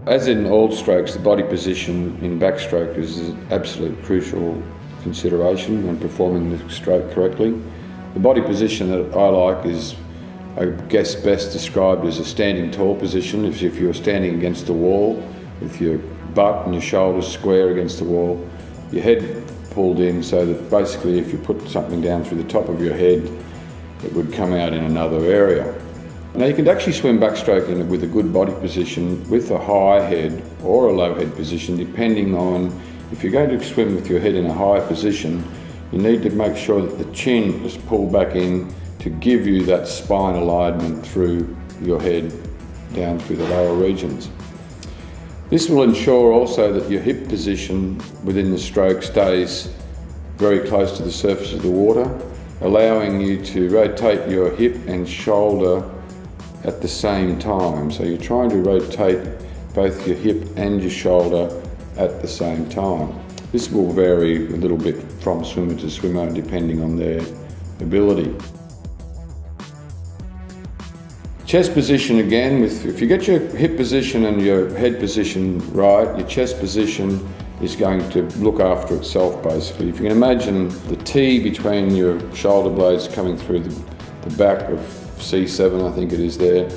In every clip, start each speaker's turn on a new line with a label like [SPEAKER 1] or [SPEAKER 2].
[SPEAKER 1] As in all strokes, the body position in backstroke is an absolute crucial consideration when performing the stroke correctly. The body position that I like is, I guess, best described as a standing tall position. If you're standing against the wall with your butt and your shoulders square against the wall, your head pulled in, so that basically if you put something down through the top of your head, it would come out in another area. Now you can actually swim backstroke with a good body position with a high head or a low head position, depending on, if you're going to swim with your head in a high position, you need to make sure that the chin is pulled back in to give you that spine alignment through your head down through the lower regions. This will ensure also that your hip position within the stroke stays very close to the surface of the water, allowing you to rotate your hip and shoulder at the same time. So you're trying to rotate both your hip and your shoulder at the same time. This will vary a little bit from swimmer to swimmer depending on their ability. Chest position again, if you get your hip position and your head position right, your chest position is going to look after itself basically. If you can imagine the T between your shoulder blades coming through the back of C7, I think it is there,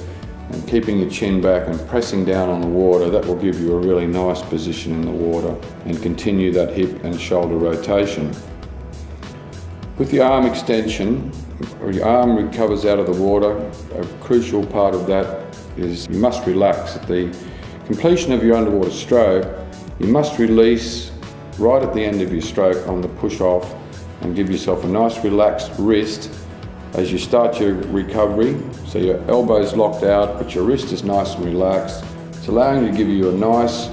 [SPEAKER 1] and keeping your chin back and pressing down on the water, that will give you a really nice position in the water and continue that hip and shoulder rotation. With your arm extension, or your arm recovers out of the water, a crucial part of that is you must relax. At the completion of your underwater stroke, you must release right at the end of your stroke on the push off and give yourself a nice relaxed wrist as you start your recovery. So your elbow's locked out, but your wrist is nice and relaxed. It's allowing you to give you a nice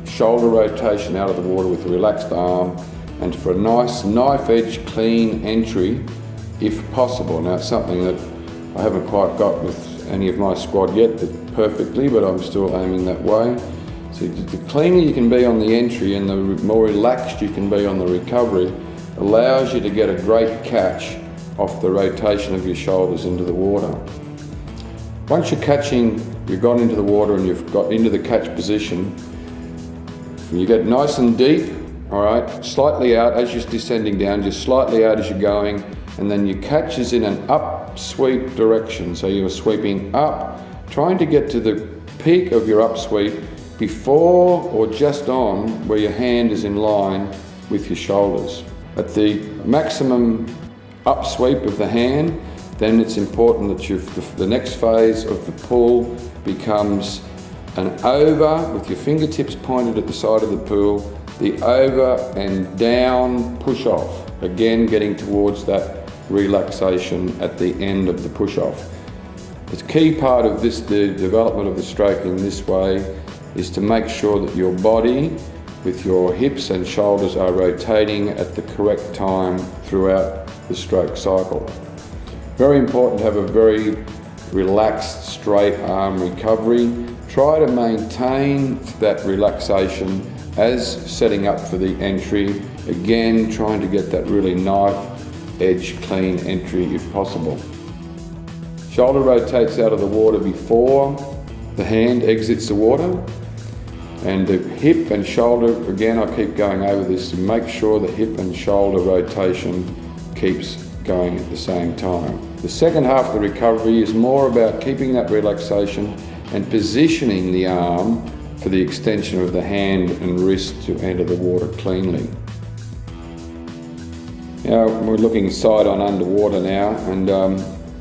[SPEAKER 1] shoulder rotation out of the water with a relaxed arm, and for a nice knife edge clean entry if possible. Now it's something that I haven't quite got with any of my squad yet perfectly, but I'm still aiming that way. So the cleaner you can be on the entry and the more relaxed you can be on the recovery allows you to get a great catch off the rotation of your shoulders into the water. Once you're catching, you've got into the water and you've got into the catch position, you get nice and deep, all right, slightly out as you're descending down, just slightly out as you're going, and then your catch is in an up sweep direction. So you're sweeping up, trying to get to the peak of your up sweep before or just on where your hand is in line with your shoulders. At the maximum up sweep of the hand, then it's important that the next phase of the pull becomes an over with your fingertips pointed at the side of the pool, the over and down push off, again getting towards that relaxation at the end of the push off. The key part of this, the development of the stroke in this way, is to make sure that your body with your hips and shoulders are rotating at the correct time throughout the stroke cycle. Very important to have a very relaxed straight arm recovery. Try to maintain that relaxation as setting up for the entry. Again, trying to get that really knife edge clean entry if possible. Shoulder rotates out of the water before the hand exits the water. And the hip and shoulder, again I keep going over this to make sure the hip and shoulder rotation keeps going at the same time. The second half of the recovery is more about keeping that relaxation and positioning the arm for the extension of the hand and wrist to enter the water cleanly. Now we're looking side on underwater now, and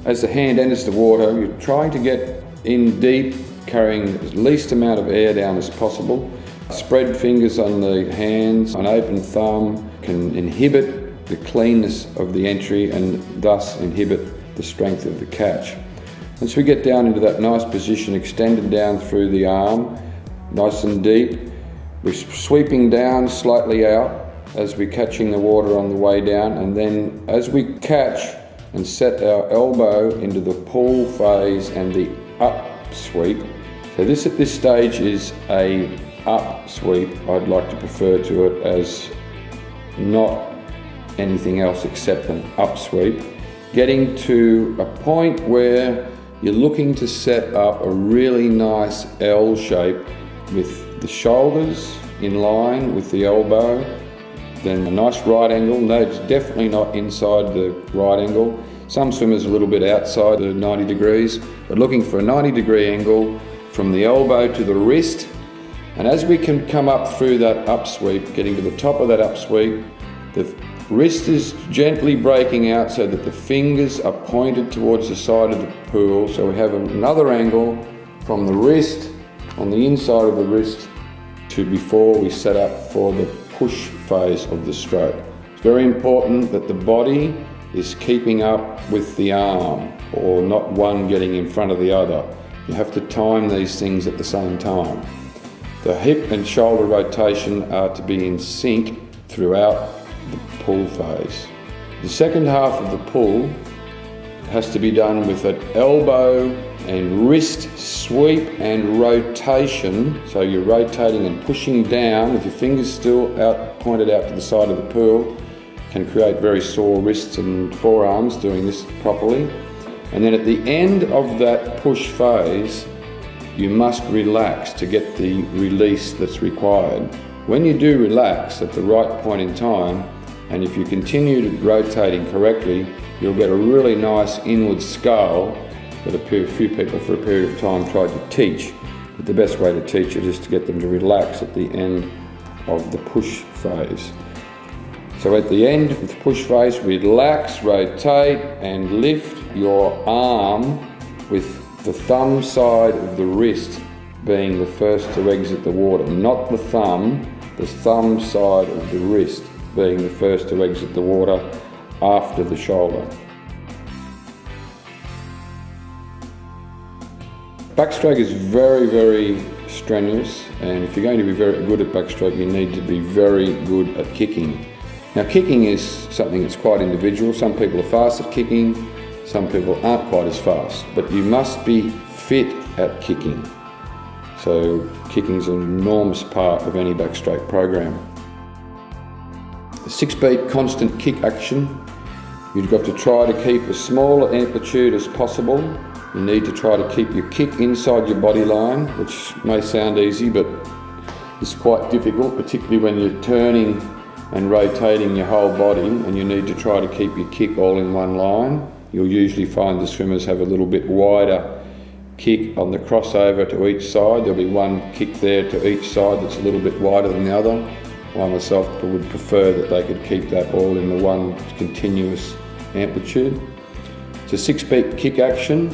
[SPEAKER 1] as the hand enters the water, you're trying to get in deep, carrying the least amount of air down as possible. Spread fingers on the hands, an open thumb can inhibit the cleanness of the entry and thus inhibit the strength of the catch. Once we get down into that nice position, extended down through the arm, nice and deep, we're sweeping down slightly out as we're catching the water on the way down, and then as we catch and set our elbow into the pull phase and the up sweep. So this at this stage is a up sweep. I'd like to prefer to it as not anything else except an up sweep. Getting to a point where you're looking to set up a really nice L shape with the shoulders in line with the elbow, then a nice right angle. No, it's definitely not inside the right angle. Some swimmers are a little bit outside the 90 degrees, but looking for a 90-degree angle from the elbow to the wrist. And as we can come up through that upsweep, getting to the top of that upsweep, the wrist is gently breaking out so that the fingers are pointed towards the side of the pool. So we have another angle from the wrist, on the inside of the wrist, to before we set up for the push phase of the stroke. It's very important that the body is keeping up with the arm, or not one getting in front of the other. You have to time these things at the same time. The hip and shoulder rotation are to be in sync throughout the pull phase. The second half of the pull has to be done with an elbow and wrist sweep and rotation. So you're rotating and pushing down with your fingers still pointed out to the side of the pool. Can create very sore wrists and forearms doing this properly. And then at the end of that push phase, you must relax to get the release that's required. When you do relax at the right point in time, and if you continue rotating correctly, you'll get a really nice inward scull that a few people for a period of time tried to teach. But the best way to teach it is to get them to relax at the end of the push phase. So at the end of the push phase, relax, rotate and lift your arm with the thumb side of the wrist being the first to exit the water. Not the thumb side of the wrist being the first to exit the water after the shoulder. Backstroke is very, very strenuous, and if you're going to be very good at backstroke, you need to be very good at kicking. Now, kicking is something that's quite individual. Some people are fast at kicking, some people aren't quite as fast, but you must be fit at kicking. So kicking is an enormous part of any backstroke program. The 6-beat constant kick action, you've got to try to keep as small an amplitude as possible. You need to try to keep your kick inside your body line, which may sound easy, but it's quite difficult, particularly when you're turning and rotating your whole body, and you need to try to keep your kick all in one line. You'll usually find the swimmers have a little bit wider kick on the crossover to each side. There'll be one kick there to each side that's a little bit wider than the other. I myself would prefer that they could keep that all in the one continuous amplitude. It's a 6-beat kick action.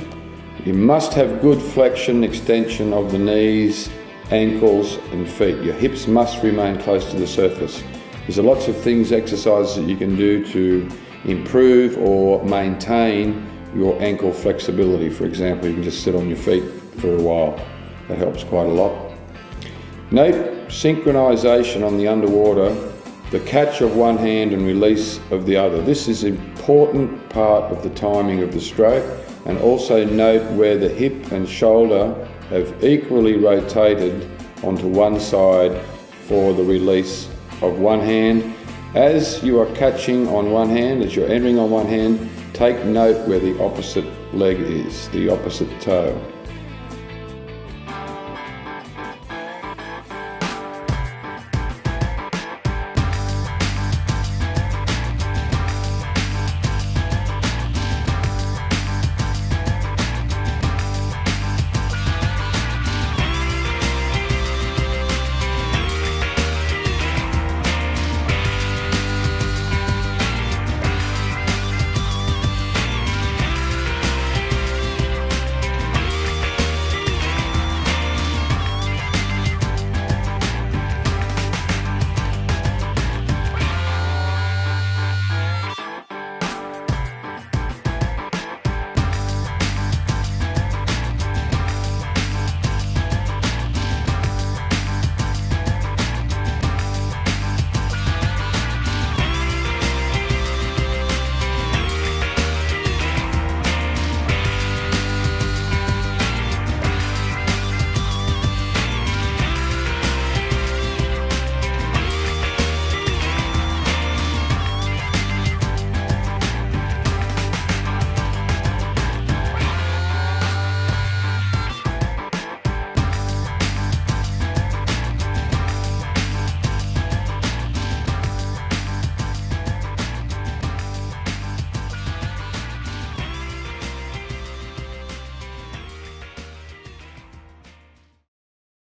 [SPEAKER 1] You must have good flexion, extension of the knees, ankles and feet. Your hips must remain close to the surface. There's lots of things, exercises that you can do to improve or maintain your ankle flexibility. For example, you can just sit on your feet for a while. That helps quite a lot. Note synchronization on the underwater, the catch of one hand and release of the other. This is an important part of the timing of the stroke, and also note where the hip and shoulder have equally rotated onto one side for the release of one hand. As you are catching on one hand, as you're entering on one hand, take note where the opposite leg is, the opposite toe.